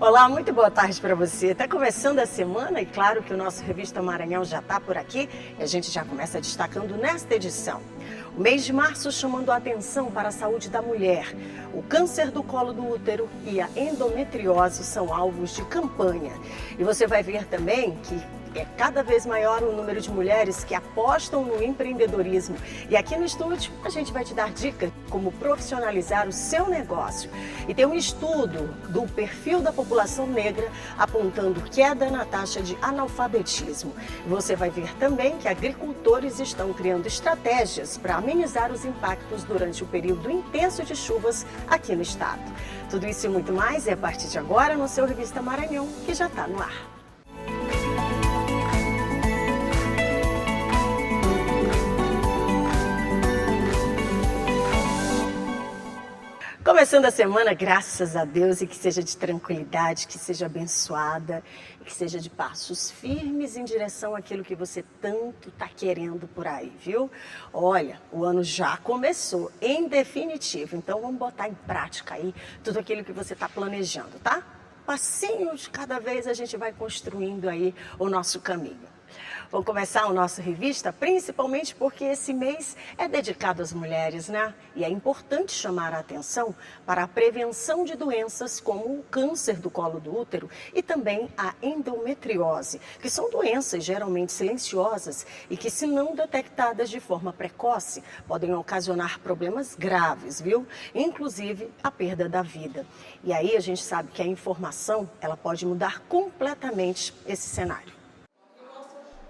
Olá, muito boa tarde para você. Está começando a semana e claro que o nosso Revista Maranhão já está por aqui e a gente já começa destacando nesta edição. O mês de março chamando a atenção para a saúde da mulher. O câncer do colo do útero e a endometriose são alvos de campanha. E você vai ver também que é cada vez maior o número de mulheres que apostam no empreendedorismo. E aqui no estúdio a gente vai te dar dicas de como profissionalizar o seu negócio. E tem um estudo do perfil da população negra apontando queda na taxa de analfabetismo. E você vai ver também que agricultores estão criando estratégias para amenizar os impactos durante o período intenso de chuvas aqui no estado. Tudo isso e muito mais é a partir de agora no seu Revista Maranhão, que já está no ar. Começando a semana, graças a Deus, e que seja de tranquilidade, que seja abençoada, e que seja de passos firmes em direção àquilo que você tanto está querendo por aí, viu? Olha, o ano já começou, em definitivo, então vamos botar em prática aí tudo aquilo que você está planejando, tá? Passinho de cada vez a gente vai construindo aí o nosso caminho. Vamos começar a nossa revista, principalmente porque esse mês é dedicado às mulheres, né? E é importante chamar a atenção para a prevenção de doenças como o câncer do colo do útero e também a endometriose, que são doenças geralmente silenciosas e que, se não detectadas de forma precoce, podem ocasionar problemas graves, viu? Inclusive a perda da vida. E aí a gente sabe que a informação, ela pode mudar completamente esse cenário.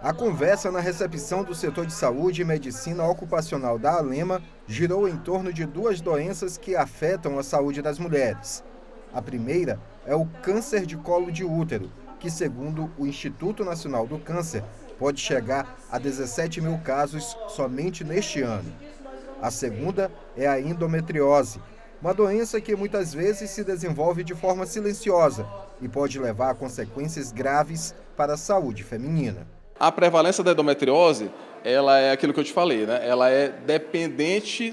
A conversa na recepção do setor de saúde e medicina ocupacional da Alema girou em torno de duas doenças que afetam a saúde das mulheres. A primeira é o câncer de colo de útero, que, segundo o Instituto Nacional do Câncer, pode chegar a 17 mil casos somente neste ano. A segunda é a endometriose, uma doença que muitas vezes se desenvolve de forma silenciosa e pode levar a consequências graves para a saúde feminina. A prevalência da endometriose, ela é aquilo que eu te falei, né? Ela é dependente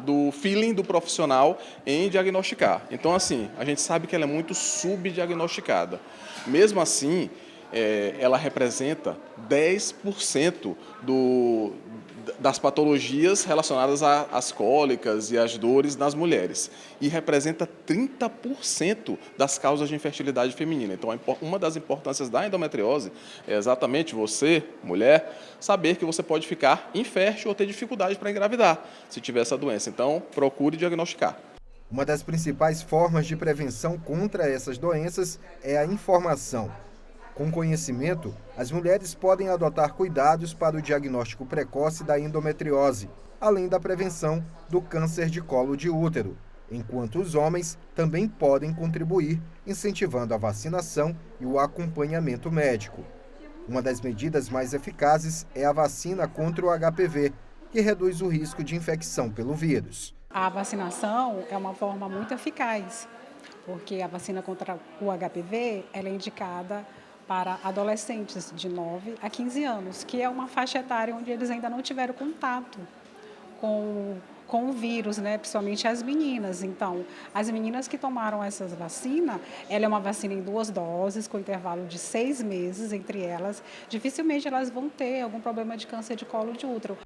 do feeling do profissional em diagnosticar. Então, assim, a gente sabe que ela é muito subdiagnosticada. Mesmo assim, ela representa 10% das patologias relacionadas às cólicas e às dores nas mulheres e representa 30% das causas de infertilidade feminina. Então, uma das importâncias da endometriose é exatamente você, mulher, saber que você pode ficar infértil ou ter dificuldade para engravidar se tiver essa doença. Então, procure diagnosticar. Uma das principais formas de prevenção contra essas doenças é a informação. Com conhecimento, as mulheres podem adotar cuidados para o diagnóstico precoce da endometriose, além da prevenção do câncer de colo de útero, enquanto os homens também podem contribuir, incentivando a vacinação e o acompanhamento médico. Uma das medidas mais eficazes é a vacina contra o HPV, que reduz o risco de infecção pelo vírus. A vacinação é uma forma muito eficaz, porque a vacina contra o HPV ela é indicada para adolescentes de 9 a 15 anos, que é uma faixa etária onde eles ainda não tiveram contato com o vírus, né? Principalmente as meninas. Então, as meninas que tomaram essa vacina, ela é uma vacina em 2 doses, com intervalo de 6 meses entre elas, dificilmente elas vão ter algum problema de câncer de colo de útero.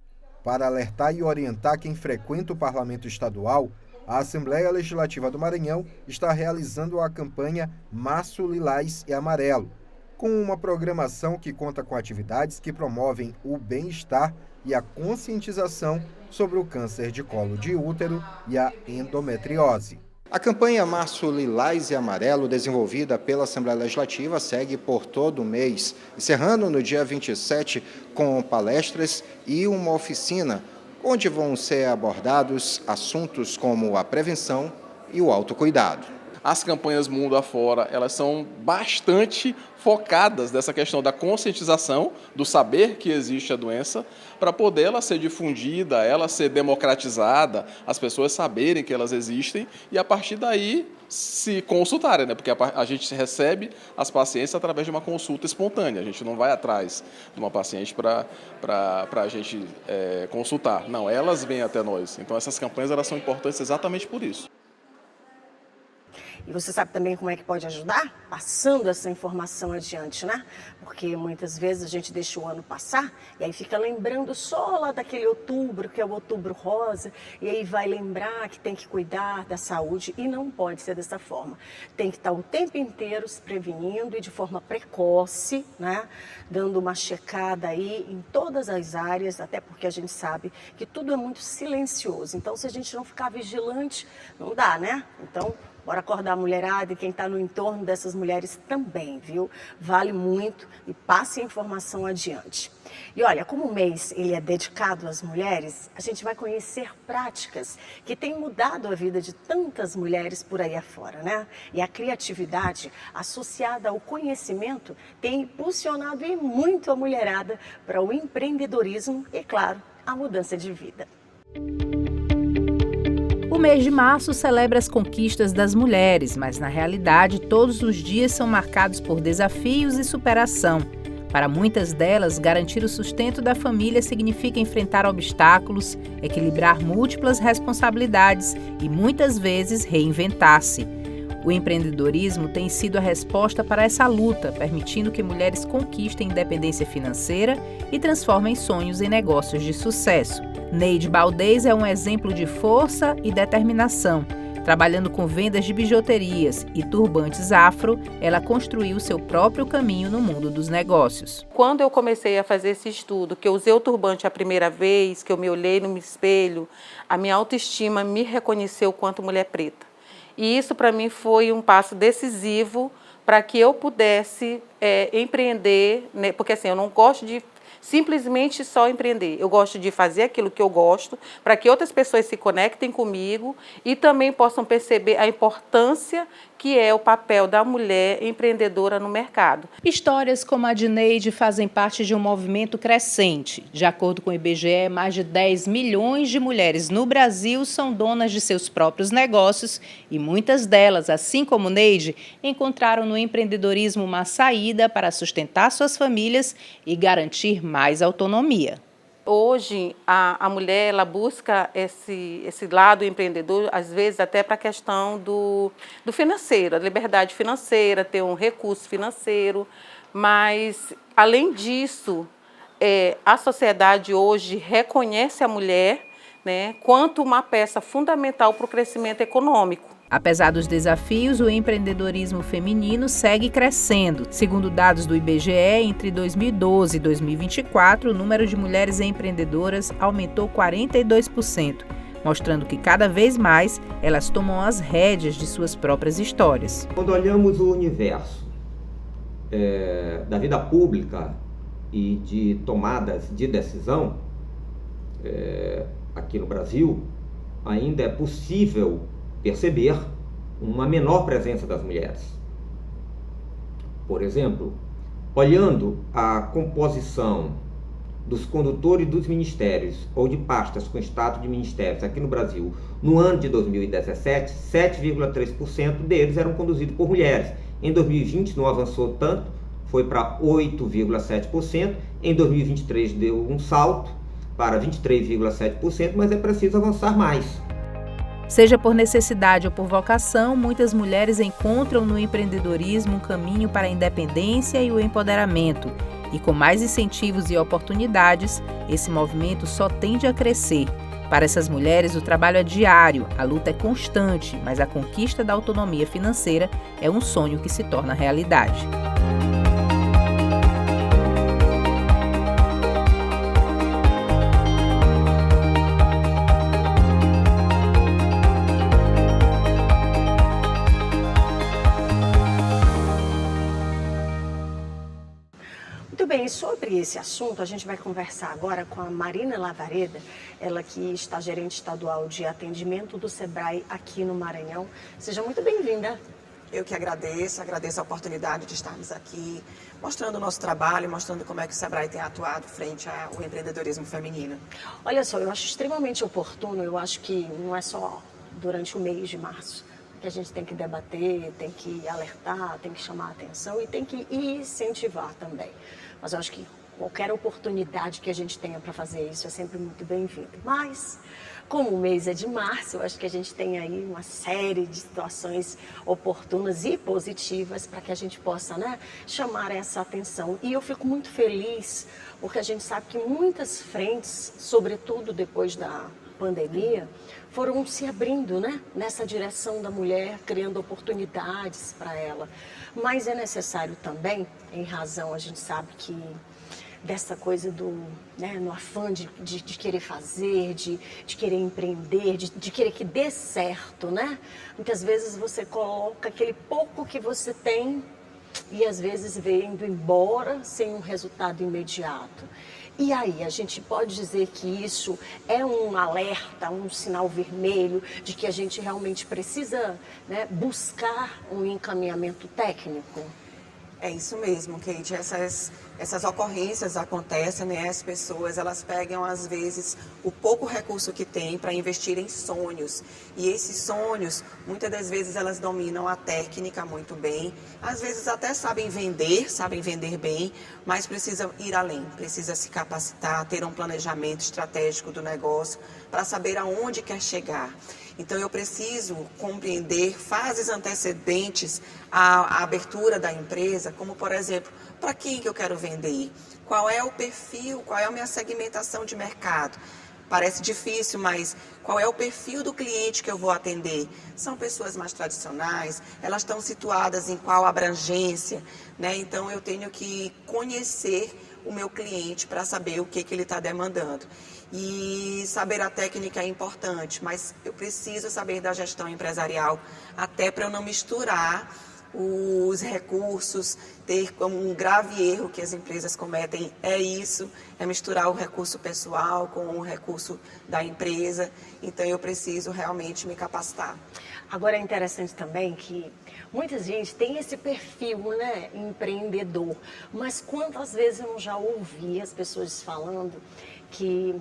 Para alertar e orientar quem frequenta o Parlamento Estadual, a Assembleia Legislativa do Maranhão está realizando a campanha Março Lilás e Amarelo, com uma programação que conta com atividades que promovem o bem-estar e a conscientização sobre o câncer de colo de útero e a endometriose. A campanha Março Lilás e Amarelo, desenvolvida pela Assembleia Legislativa, segue por todo o mês, encerrando no dia 27 com palestras e uma oficina, onde vão ser abordados assuntos como a prevenção e o autocuidado. As campanhas mundo afora, elas são bastante focadas nessa questão da conscientização, do saber que existe a doença, para poder ela ser difundida, ela ser democratizada, as pessoas saberem que elas existem e, a partir daí, se consultarem, né? Porque a gente recebe as pacientes através de uma consulta espontânea, a gente não vai atrás de uma paciente para a gente consultar. Não, elas vêm até nós. Então, essas campanhas elas são importantes exatamente por isso. E você sabe também como é que pode ajudar? Passando essa informação adiante, né? Porque muitas vezes a gente deixa o ano passar e aí fica lembrando só lá daquele outubro, que é o outubro rosa, e aí vai lembrar que tem que cuidar da saúde e não pode ser dessa forma. Tem que estar o tempo inteiro se prevenindo e de forma precoce, né? Dando uma checada aí em todas as áreas, até porque a gente sabe que tudo é muito silencioso. Então, se a gente não ficar vigilante, não dá, né? Então, bora acordar a mulherada e quem está no entorno dessas mulheres também, viu? Vale muito e passe a informação adiante. E olha, como o mês ele é dedicado às mulheres, a gente vai conhecer práticas que têm mudado a vida de tantas mulheres por aí afora, né? E a criatividade associada ao conhecimento tem impulsionado e muito a mulherada para o empreendedorismo e, claro, a mudança de vida. O mês de março celebra as conquistas das mulheres, mas na realidade todos os dias são marcados por desafios e superação. Para muitas delas, garantir o sustento da família significa enfrentar obstáculos, equilibrar múltiplas responsabilidades e muitas vezes reinventar-se. O empreendedorismo tem sido a resposta para essa luta, permitindo que mulheres conquistem independência financeira e transformem sonhos em negócios de sucesso. Neide Baldez é um exemplo de força e determinação. Trabalhando com vendas de bijuterias e turbantes afro, ela construiu seu próprio caminho no mundo dos negócios. Quando eu comecei a fazer esse estudo, que eu usei o turbante a primeira vez, que eu me olhei no espelho, a minha autoestima me reconheceu quanto mulher preta. E isso para mim foi um passo decisivo para que eu pudesse empreender, né? Porque assim, eu não gosto de simplesmente só empreender. Eu gosto de fazer aquilo que eu gosto, para que outras pessoas se conectem comigo e também possam perceber a importância que é o papel da mulher empreendedora no mercado. Histórias como a de Neide fazem parte de um movimento crescente. De acordo com o IBGE, mais de 10 milhões de mulheres no Brasil são donas de seus próprios negócios e muitas delas, assim como Neide, encontraram no empreendedorismo uma saída para sustentar suas famílias e garantir mais autonomia. Hoje, a mulher ela busca esse lado empreendedor, às vezes até para a questão do financeiro, a liberdade financeira, ter um recurso financeiro, mas, além disso, a sociedade hoje reconhece a mulher, né, quanto uma peça fundamental para o crescimento econômico. Apesar dos desafios, o empreendedorismo feminino segue crescendo. Segundo dados do IBGE, entre 2012 e 2024, o número de mulheres empreendedoras aumentou 42%, mostrando que cada vez mais elas tomam as rédeas de suas próprias histórias. Quando olhamos o universo da vida pública e de tomadas de decisão, aqui no Brasil, ainda é possível perceber uma menor presença das mulheres. Por exemplo, olhando a composição dos condutores dos ministérios ou de pastas com status de ministérios aqui no Brasil, no ano de 2017, 7,3% deles eram conduzidos por mulheres. Em 2020 não avançou tanto, foi para 8,7%. Em 2023 deu um salto para 23,7%, mas é preciso avançar mais. Seja por necessidade ou por vocação, muitas mulheres encontram no empreendedorismo um caminho para a independência e o empoderamento. E com mais incentivos e oportunidades, esse movimento só tende a crescer. Para essas mulheres, o trabalho é diário, a luta é constante, mas a conquista da autonomia financeira é um sonho que se torna realidade. Muito bem, sobre esse assunto a gente vai conversar agora com a Marina Lavareda, ela que está gerente estadual de atendimento do Sebrae aqui no Maranhão. Seja muito bem-vinda. Eu que agradeço a oportunidade de estarmos aqui, mostrando o nosso trabalho, mostrando como é que o Sebrae tem atuado frente ao empreendedorismo feminino. Olha só, eu acho extremamente oportuno, eu acho que não é só durante o mês de março que a gente tem que debater, tem que alertar, tem que chamar a atenção e tem que incentivar também. Mas eu acho que Qualquer oportunidade que a gente tenha para fazer isso é sempre muito bem-vindo. Mas, como o mês é de março, eu acho que a gente tem aí uma série de situações oportunas e positivas para que a gente possa, né, chamar essa atenção. E eu fico muito feliz, porque a gente sabe que muitas frentes, sobretudo depois da pandemia, foram se abrindo, né, nessa direção da mulher, criando oportunidades para ela. Mas é necessário também, em razão, a gente sabe que dessa coisa do, né, no afã de querer fazer, de querer empreender, de querer que dê certo, né? Muitas vezes você coloca aquele pouco que você tem e às vezes vê indo embora sem um resultado imediato. E aí, a gente pode dizer que isso é um alerta, um sinal vermelho de que a gente realmente precisa, né, buscar um encaminhamento técnico? É isso mesmo, Kate. Essas ocorrências acontecem, né? As pessoas, elas pegam, às vezes, o pouco recurso que tem para investir em sonhos. E esses sonhos, muitas das vezes, elas dominam a técnica muito bem. Às vezes, até sabem vender bem, mas precisam ir além. Precisa se capacitar, ter um planejamento estratégico do negócio para saber aonde quer chegar. Então, eu preciso compreender fases antecedentes à abertura da empresa, como, por exemplo, para quem que eu quero vender? Qual é o perfil, qual é a minha segmentação de mercado? Parece difícil, mas qual é o perfil do cliente que eu vou atender? São pessoas mais tradicionais? Elas estão situadas em qual abrangência? Né? Então, eu tenho que conhecer o meu cliente para saber o que ele está demandando. E saber a técnica é importante, mas eu preciso saber da gestão empresarial, até para eu não misturar os recursos, ter como um grave erro que as empresas cometem é misturar o recurso pessoal com o recurso da empresa. Então, eu preciso realmente me capacitar. Agora, é interessante também que muita gente tem esse perfil, né, empreendedor, mas quantas vezes eu já ouvi as pessoas falando que,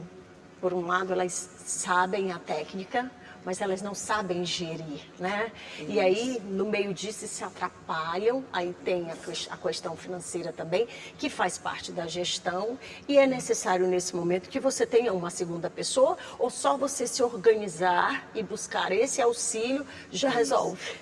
por um lado, elas sabem a técnica, mas elas não sabem gerir, né? Isso. E aí, no meio disso, se atrapalham. Aí tem a questão financeira também, que faz parte da gestão. E é necessário, nesse momento, que você tenha uma segunda pessoa, ou só você se organizar e buscar esse auxílio já resolve?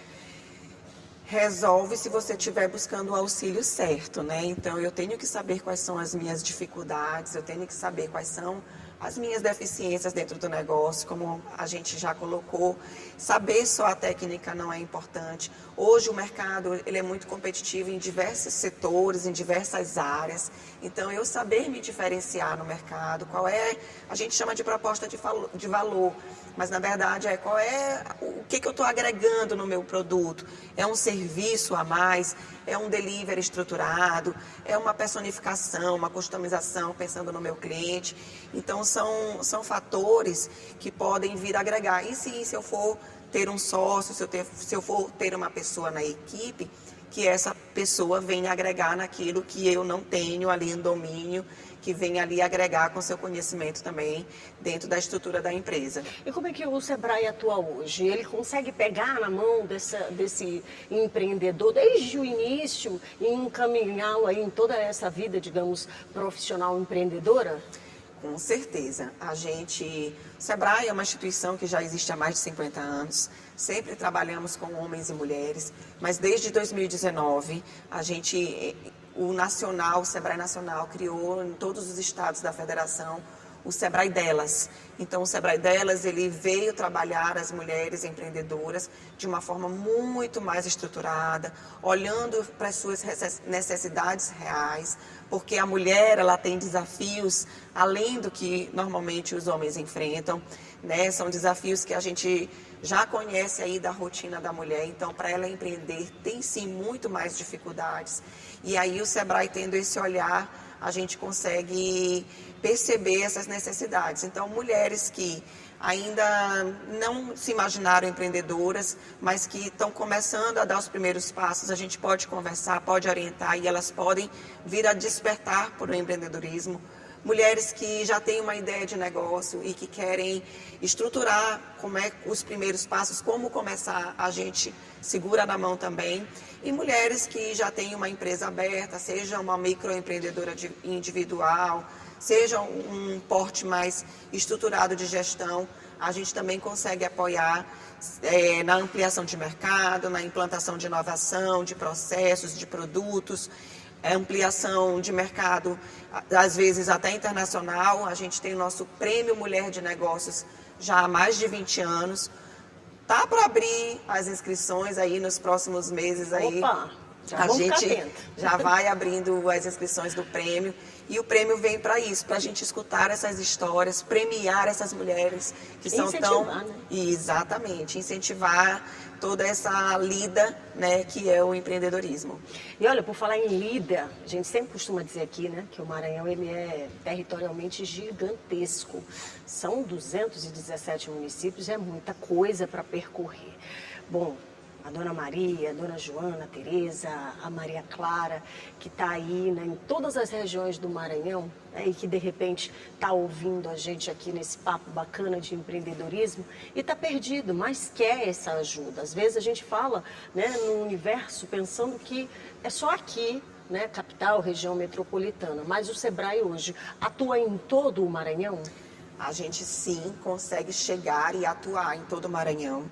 Resolve se você estiver buscando o auxílio certo, né? Então, eu tenho que saber quais são as minhas dificuldades, eu tenho que saber quais são as minhas deficiências dentro do negócio, como a gente já colocou. Saber só a técnica não é importante. Hoje o mercado ele é muito competitivo em diversos setores, em diversas áreas. Então, eu saber me diferenciar no mercado, qual é, a gente chama de proposta de valor, mas na verdade qual é o que eu estou agregando no meu produto. É um serviço a mais, é um delivery estruturado, é uma personificação, uma customização pensando no meu cliente. Então, são fatores que podem vir a agregar. E se eu for ter um sócio, se eu for ter uma pessoa na equipe, que essa pessoa venha agregar naquilo que eu não tenho ali em domínio, que venha ali agregar com seu conhecimento também dentro da estrutura da empresa. E como é que o Sebrae atua hoje? Ele consegue pegar na mão desse empreendedor desde o início e encaminhá-lo aí em toda essa vida, digamos, profissional empreendedora? Com certeza. O Sebrae é uma instituição que já existe há mais de 50 anos. Sempre trabalhamos com homens e mulheres, mas desde 2019, o Sebrae Nacional criou em todos os estados da federação o Sebrae Delas. Então, o Sebrae Delas, ele veio trabalhar as mulheres empreendedoras de uma forma muito mais estruturada, olhando para as suas necessidades reais, porque a mulher, ela tem desafios além do que normalmente os homens enfrentam, né? São desafios que a gente já conhece aí da rotina da mulher, então para ela empreender tem sim muito mais dificuldades. E aí o Sebrae tendo esse olhar, a gente consegue perceber essas necessidades. Então, mulheres que ainda não se imaginaram empreendedoras, mas que estão começando a dar os primeiros passos, a gente pode conversar, pode orientar e elas podem vir a despertar por um empreendedorismo. mulheres que já têm uma ideia de negócio e que querem estruturar como é os primeiros passos, como começar, a gente segura na mão também. E mulheres que já têm uma empresa aberta, seja uma microempreendedora individual, seja um porte mais estruturado de gestão, a gente também consegue apoiar na ampliação de mercado, na implantação de inovação, de processos, de produtos, ampliação de mercado, às vezes até internacional. A gente tem o nosso Prêmio Mulher de Negócios já há mais de 20 anos. Tá para abrir as inscrições aí nos próximos meses aí. Opa, a gente já vai abrindo as inscrições do prêmio. E o prêmio vem para isso, para a gente escutar essas histórias, premiar essas mulheres que são tão... Incentivar, né? Exatamente, incentivar toda essa lida, né, que é o empreendedorismo. E olha, por falar em lida, a gente sempre costuma dizer aqui, né, que o Maranhão ele é territorialmente gigantesco. São 217 municípios, é muita coisa para percorrer. Bom, a Dona Maria, a Dona Joana, a Tereza, a Maria Clara, que está aí, né, em todas as regiões do Maranhão, né, e que de repente está ouvindo a gente aqui nesse papo bacana de empreendedorismo e está perdido, mas quer essa ajuda. Às vezes a gente fala, né, no universo pensando que é só aqui, né, capital, região metropolitana, mas o Sebrae hoje atua em todo o Maranhão? A gente sim consegue chegar e atuar em todo o Maranhão.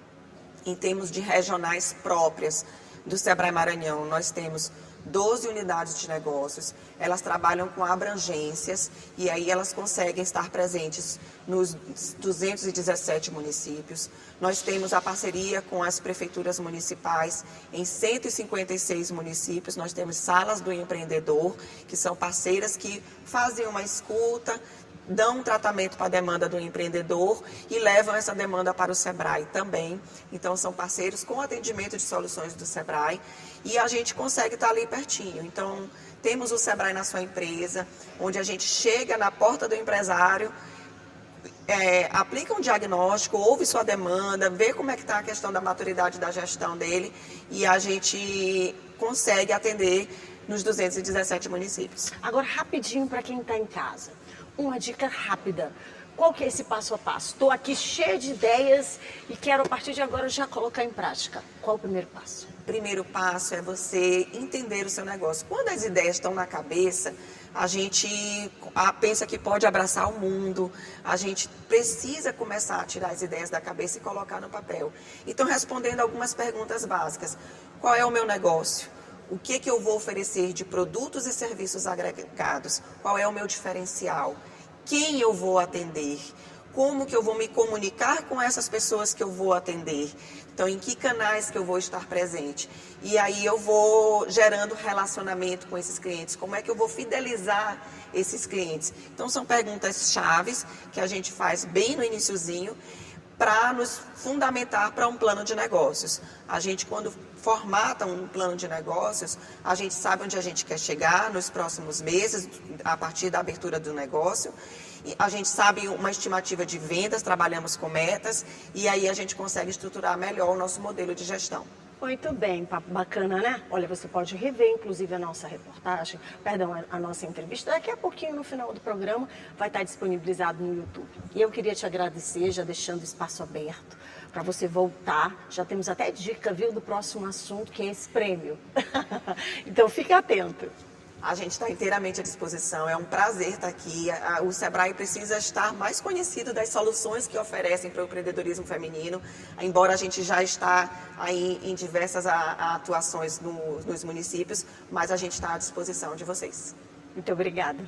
Em termos de regionais próprias do Sebrae Maranhão, nós temos 12 unidades de negócios, elas trabalham com abrangências e aí elas conseguem estar presentes nos 217 municípios. Nós temos a parceria com as prefeituras municipais em 156 municípios, nós temos salas do empreendedor, que são parceiras que fazem uma escuta, dão um tratamento para a demanda do empreendedor e levam essa demanda para o Sebrae também. Então, são parceiros com atendimento de soluções do Sebrae e a gente consegue estar ali pertinho. Então, temos o Sebrae na sua empresa, onde a gente chega na porta do empresário, aplica um diagnóstico, ouve sua demanda, vê como é que está a questão da maturidade da gestão dele e a gente consegue atender nos 217 municípios. Agora, rapidinho para quem está em casa. Uma dica rápida. Qual que é esse passo a passo? Estou aqui cheia de ideias e quero, a partir de agora, já colocar em prática. Qual o primeiro passo? O primeiro passo é você entender o seu negócio. Quando as ideias estão na cabeça, a gente pensa que pode abraçar o mundo. A gente precisa começar a tirar as ideias da cabeça e colocar no papel. Então, respondendo algumas perguntas básicas. Qual é o meu negócio? O que eu vou oferecer de produtos e serviços agregados? Qual é o meu diferencial? Quem eu vou atender? Como que eu vou me comunicar com essas pessoas que eu vou atender? Então, em que canais que eu vou estar presente? E aí eu vou gerando relacionamento com esses clientes. Como é que eu vou fidelizar esses clientes? Então, são perguntas chaves que a gente faz bem no iniciozinho para nos fundamentar para um plano de negócios. A gente, quando formata um plano de negócios, a gente sabe onde a gente quer chegar nos próximos meses, a partir da abertura do negócio. E a gente sabe uma estimativa de vendas, trabalhamos com metas, e aí a gente consegue estruturar melhor o nosso modelo de gestão. Muito bem, papo bacana, né? Olha, você pode rever, inclusive, a nossa reportagem, a nossa entrevista. Daqui a pouquinho, no final do programa, vai estar disponibilizado no YouTube. E eu queria te agradecer, já deixando o espaço aberto para você voltar. Já temos até dica, viu, do próximo assunto, que é esse prêmio. Então, fique atento. A gente está inteiramente à disposição, é um prazer estar aqui. O Sebrae precisa estar mais conhecido das soluções que oferecem para o empreendedorismo feminino, embora a gente já está aí em diversas atuações nos municípios, mas a gente está à disposição de vocês. Muito obrigada.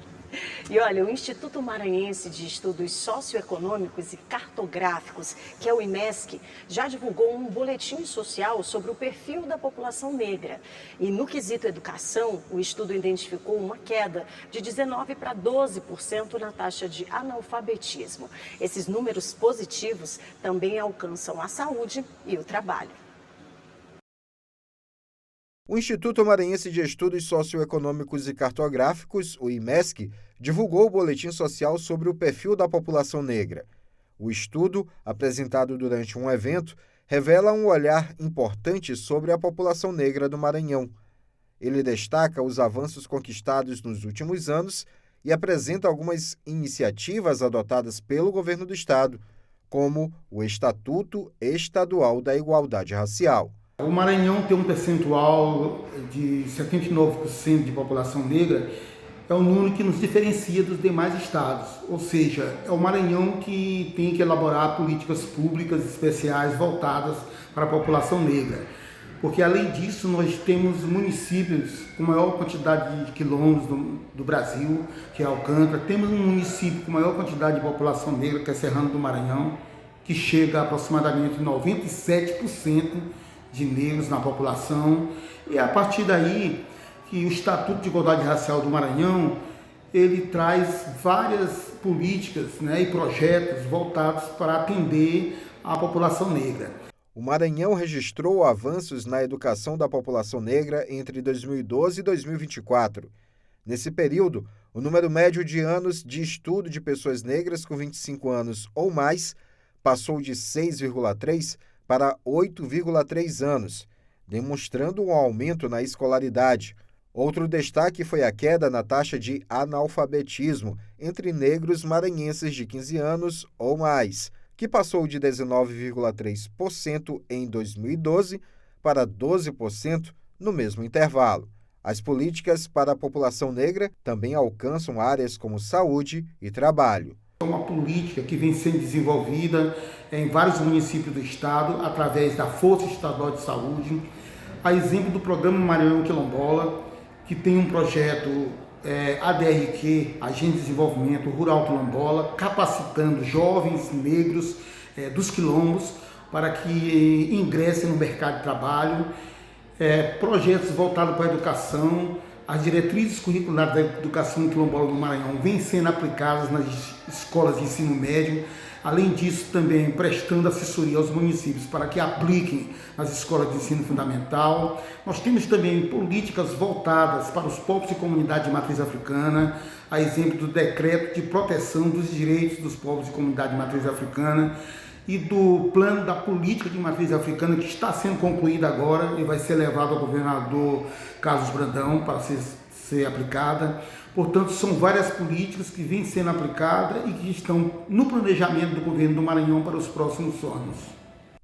E olha, o Instituto Maranhense de Estudos Socioeconômicos e Cartográficos, que é o IMESC, já divulgou um boletim social sobre o perfil da população negra. E no quesito educação, o estudo identificou uma queda de 19% para 12% na taxa de analfabetismo. Esses números positivos também alcançam a saúde e o trabalho. O Instituto Maranhense de Estudos Socioeconômicos e Cartográficos, o IMESC, divulgou o boletim social sobre o perfil da população negra. O estudo, apresentado durante um evento, revela um olhar importante sobre a população negra do Maranhão. Ele destaca os avanços conquistados nos últimos anos e apresenta algumas iniciativas adotadas pelo governo do estado, como o Estatuto Estadual da Igualdade Racial. O Maranhão tem um percentual de 79% de população negra, é o número que nos diferencia dos demais estados, ou seja, é o Maranhão que tem que elaborar políticas públicas especiais voltadas para a população negra. Porque, além disso, nós temos municípios com maior quantidade de quilômetros do Brasil, que é Alcântara. Temos um município com maior quantidade de população negra, que é Serrano do Maranhão, que chega a aproximadamente 97% de negros na população. E a partir daí, que o Estatuto de Igualdade Racial do Maranhão, ele traz várias políticas, né, e projetos voltados para atender a população negra. O Maranhão registrou avanços na educação da população negra entre 2012 e 2024. Nesse período, o número médio de anos de estudo de pessoas negras com 25 anos ou mais passou de 6,3 para 8,3 anos, demonstrando um aumento na escolaridade. Outro destaque foi a queda na taxa de analfabetismo entre negros maranhenses de 15 anos ou mais, que passou de 19,3% em 2012 para 12% no mesmo intervalo. As políticas para a população negra também alcançam áreas como saúde e trabalho. É uma política que vem sendo desenvolvida em vários municípios do estado através da Força Estadual de Saúde, a exemplo do Programa Maranhão Quilombola, que tem um projeto ADRQ, Agente de Desenvolvimento Rural Quilombola, capacitando jovens negros dos quilombos para que ingressem no mercado de trabalho, projetos voltados para a educação. As diretrizes curriculares da educação quilombola do Maranhão vêm sendo aplicadas nas escolas de ensino médio. Além disso, também prestando assessoria aos municípios para que apliquem nas escolas de ensino fundamental. Nós temos também políticas voltadas para os povos e comunidades de matriz africana, a exemplo do decreto de proteção dos direitos dos povos e comunidades de matriz africana e do plano da política de matriz africana que está sendo concluída agora e vai ser levado ao governador Carlos Brandão para ser aplicada. Portanto, são várias políticas que vêm sendo aplicadas e que estão no planejamento do governo do Maranhão para os próximos anos.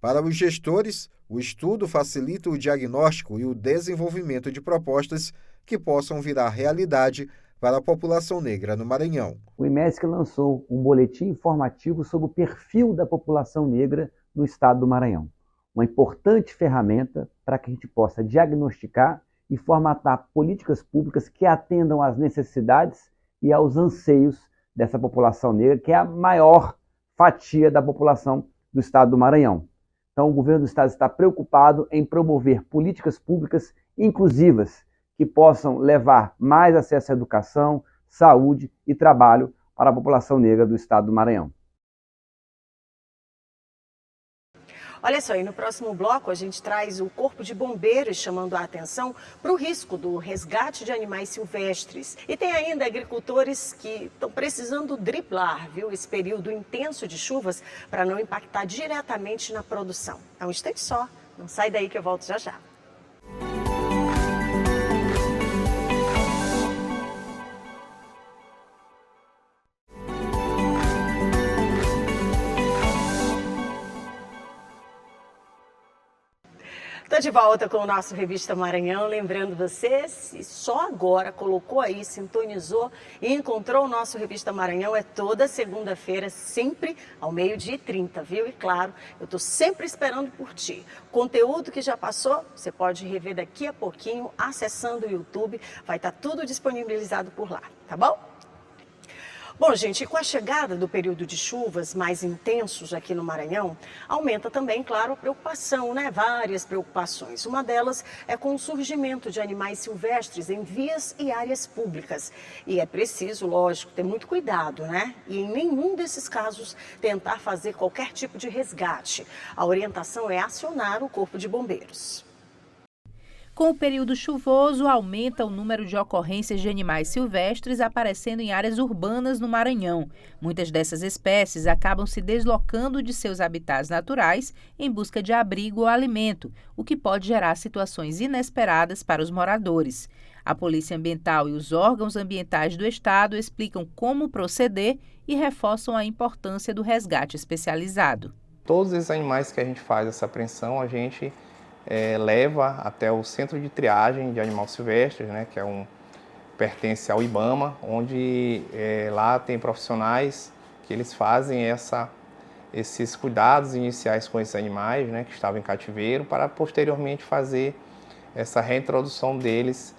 Para os gestores, o estudo facilita o diagnóstico e o desenvolvimento de propostas que possam virar realidade para a população negra no Maranhão. O IMESC lançou um boletim informativo sobre o perfil da população negra no estado do Maranhão. Uma importante ferramenta para que a gente possa diagnosticar e formatar políticas públicas que atendam às necessidades e aos anseios dessa população negra, que é a maior fatia da população do estado do Maranhão. Então, o governo do estado está preocupado em promover políticas públicas inclusivas que possam levar mais acesso à educação, saúde e trabalho para a população negra do estado do Maranhão. Olha só, e no próximo bloco a gente traz o Corpo de Bombeiros chamando a atenção para o risco do resgate de animais silvestres. E tem ainda agricultores que estão precisando driblar, viu, esse período intenso de chuvas para não impactar diretamente na produção. É um instante só, não sai daí que eu volto já já. Estou de volta com o nosso Revista Maranhão, lembrando você, se só agora colocou aí, sintonizou e encontrou o nosso Revista Maranhão, é toda segunda-feira, sempre ao 12h30, viu? E claro, eu estou sempre esperando por ti. Conteúdo que já passou, você pode rever daqui a pouquinho, acessando o YouTube, vai estar tudo disponibilizado por lá, tá bom? Bom, gente, com a chegada do período de chuvas mais intensos aqui no Maranhão, aumenta também, claro, a preocupação, né? Várias preocupações. Uma delas é com o surgimento de animais silvestres em vias e áreas públicas. E é preciso, lógico, ter muito cuidado, né? E em nenhum desses casos tentar fazer qualquer tipo de resgate. A orientação é acionar o Corpo de Bombeiros. Com o período chuvoso, aumenta o número de ocorrências de animais silvestres aparecendo em áreas urbanas no Maranhão. Muitas dessas espécies acabam se deslocando de seus habitats naturais em busca de abrigo ou alimento, o que pode gerar situações inesperadas para os moradores. A Polícia Ambiental e os órgãos ambientais do Estado explicam como proceder e reforçam a importância do resgate especializado. Todos esses animais que a gente faz essa apreensão, a gente leva até o Centro de Triagem de Animais Silvestres, né, que pertence ao IBAMA, onde lá tem profissionais que eles fazem esses cuidados iniciais com esses animais, né, que estavam em cativeiro, para posteriormente fazer essa reintrodução deles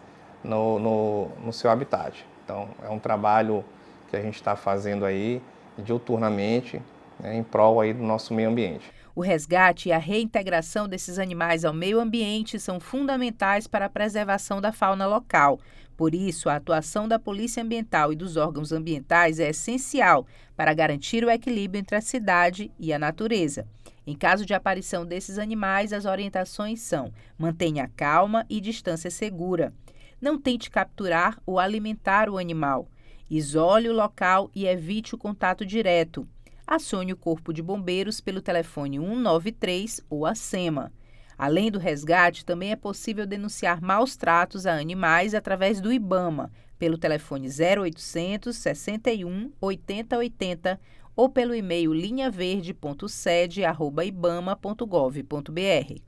no seu habitat. Então, é um trabalho que a gente está fazendo aí diuturnamente, né, em prol aí do nosso meio ambiente. O resgate e a reintegração desses animais ao meio ambiente são fundamentais para a preservação da fauna local. Por isso, a atuação da Polícia Ambiental e dos órgãos ambientais é essencial para garantir o equilíbrio entre a cidade e a natureza. Em caso de aparição desses animais, as orientações são: mantenha calma e distância segura. Não tente capturar ou alimentar o animal. Isole o local e evite o contato direto. Acione o Corpo de Bombeiros pelo telefone 193 ou a SEMA. Além do resgate, também é possível denunciar maus tratos a animais através do IBAMA, pelo telefone 0800 61 80 80 ou pelo e-mail linhaverde.sede@ibama.gov.br.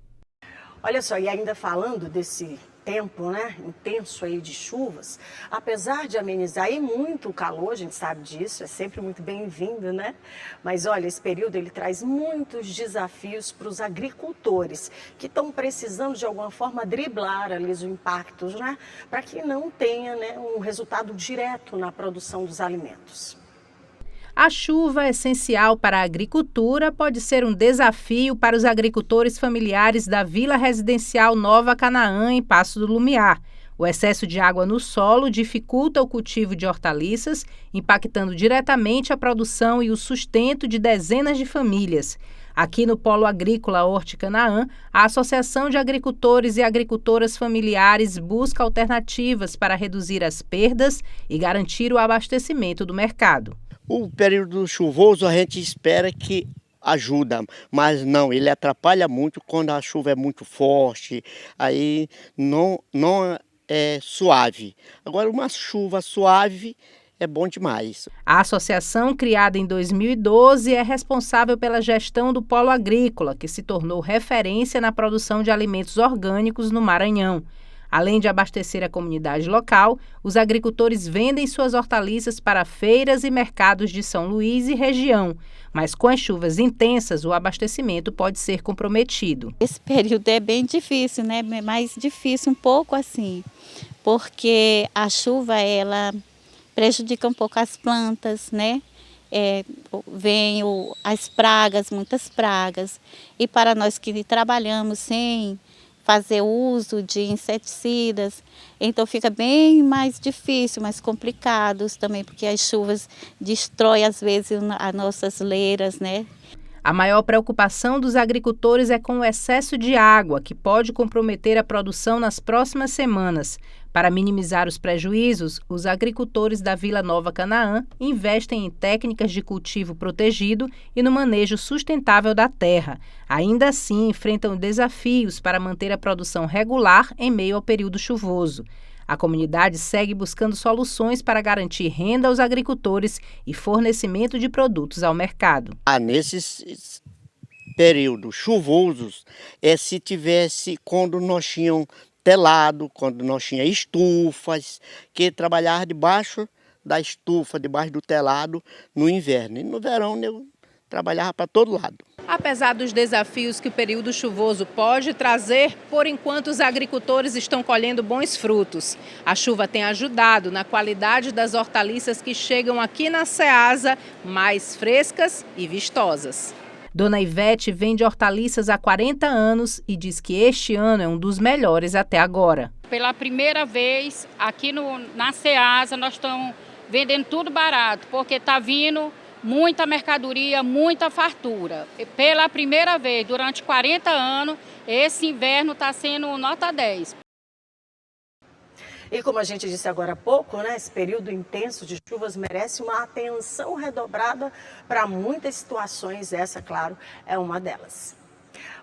Olha só, e ainda falando desse tempo, né, intenso aí de chuvas, apesar de amenizar e muito o calor, a gente sabe disso, é sempre muito bem-vindo, né? Mas olha, esse período ele traz muitos desafios para os agricultores que estão precisando de alguma forma driblar ali os impactos, né, para que não tenha, né, um resultado direto na produção dos alimentos. A chuva essencial para a agricultura pode ser um desafio para os agricultores familiares da Vila Residencial Nova Canaã, em Paço do Lumiar. O excesso de água no solo dificulta o cultivo de hortaliças, impactando diretamente a produção e o sustento de dezenas de famílias. Aqui no Polo Agrícola Horti Canaã, a Associação de Agricultores e Agricultoras Familiares busca alternativas para reduzir as perdas e garantir o abastecimento do mercado. O período chuvoso a gente espera que ajuda, mas não, ele atrapalha muito quando a chuva é muito forte, aí não é suave. Agora uma chuva suave é bom demais. A associação, criada em 2012, é responsável pela gestão do Polo Agrícola, que se tornou referência na produção de alimentos orgânicos no Maranhão. Além de abastecer a comunidade local, os agricultores vendem suas hortaliças para feiras e mercados de São Luís e região. Mas com as chuvas intensas, o abastecimento pode ser comprometido. Esse período é bem difícil, né? Mais difícil um pouco assim, porque a chuva ela prejudica um pouco as plantas, né? Vem as pragas, muitas pragas. E para nós que trabalhamos sem fazer uso de inseticidas, então fica bem mais difícil, mais complicado também, porque as chuvas destroem às vezes as nossas leiras, né? A maior preocupação dos agricultores é com o excesso de água, que pode comprometer a produção nas próximas semanas. Para minimizar os prejuízos, os agricultores da Vila Nova Canaã investem em técnicas de cultivo protegido e no manejo sustentável da terra. Ainda assim, enfrentam desafios para manter a produção regular em meio ao período chuvoso. A comunidade segue buscando soluções para garantir renda aos agricultores e fornecimento de produtos ao mercado. Nesses períodos chuvosos, se tivesse quando nós tínhamos telado, quando nós tínhamos estufas, que trabalhava debaixo da estufa, debaixo do telado no inverno. E no verão eu trabalhava para todo lado. Apesar dos desafios que o período chuvoso pode trazer, por enquanto os agricultores estão colhendo bons frutos. A chuva tem ajudado na qualidade das hortaliças que chegam aqui na Ceasa, mais frescas e vistosas. Dona Ivete vende hortaliças há 40 anos e diz que este ano é um dos melhores até agora. Pela primeira vez aqui na Ceasa nós estamos vendendo tudo barato, porque está vindo muita mercadoria, muita fartura. Pela primeira vez, durante 40 anos, esse inverno está sendo nota 10. E como a gente disse agora há pouco, né, esse período intenso de chuvas merece uma atenção redobrada para muitas situações. Essa, claro, é uma delas.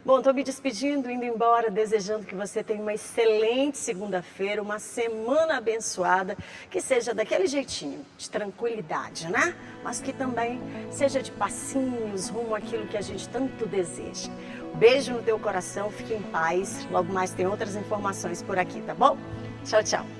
Bom, estou me despedindo, indo embora, desejando que você tenha uma excelente segunda-feira, uma semana abençoada, que seja daquele jeitinho, de tranquilidade, né? Mas que também seja de passinhos rumo àquilo que a gente tanto deseja. Beijo no teu coração, fique em paz. Logo mais tem outras informações por aqui, tá bom? Tchau, tchau.